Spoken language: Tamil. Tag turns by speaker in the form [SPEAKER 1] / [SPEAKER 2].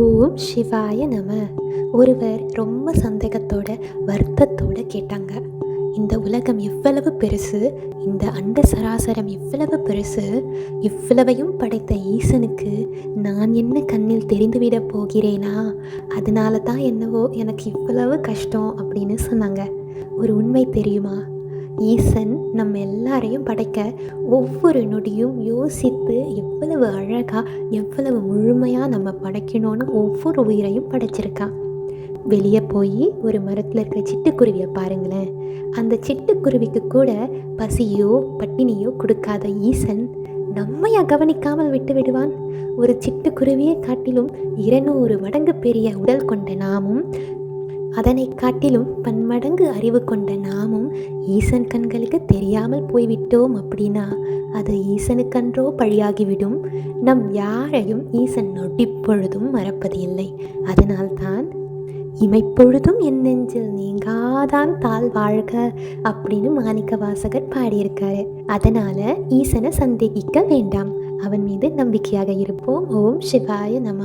[SPEAKER 1] ஓம் சிவாய நம. ஒருவர் ரொம்ப சந்தேகத்தோட வருத்தத்தோட கேட்டாங்க, இந்த உலகம் எவ்வளவு பெருசு, இந்த அண்ட சராசரம் எவ்வளவு பெருசு, இவ்வளவையும் படைத்த ஈசனுக்கு நான் என்ன கண்ணில் தெரிந்துவிடப் போகிறேனா, அதனால தான் என்னவோ எனக்கு இவ்வளவு கஷ்டம் அப்படின்னு சொன்னாங்க. ஒரு உண்மை தெரியுமா? ஈசன் நம்ம எல்லாரையும் படைக்க ஒவ்வொரு நொடியும் யோசித்து எவ்வளவு அழகாக எவ்வளவு முழுமையாக நம்ம படைக்கணும்னு ஒவ்வொரு உயிரையும் படைச்சிருக்கான். வெளியே போய் ஒரு மரத்தில் இருக்கிற சிட்டுக்குருவியை பாருங்களேன். அந்த சிட்டுக்குருவிக்கு கூட பசியோ பட்டினியோ கொடுக்காத ஈசன் நம்மையா கவனிக்காமல் விட்டு விடுவான்? ஒரு சிட்டுக்குருவியை காட்டிலும் 200 மடங்கு பெரிய உடல் கொண்ட நாமும், அதனை காட்டிலும் பன்மடங்கு அறிவு கொண்ட நாமும் ஈசன் கண்களுக்கு தெரியாமல் போய்விட்டோம் அப்படின்னா அது ஈசனுக்கன்றோ பழியாகிவிடும். நம் யாரையும் ஈசன் நொடிப்பொழுதும் மறப்பது இல்லை. அதனால்தான் இமைப்பொழுதும் என் நெஞ்சில் நீங்காதான் தாழ் வாழ்க அப்படின்னு மாணிக்க வாசகர் பாடியிருக்காரு. அதனால ஈசனை சந்தேகிக்க வேண்டாம், அவன் மீது நம்பிக்கையாக இருப்போம். ஓம் சிவாய நம.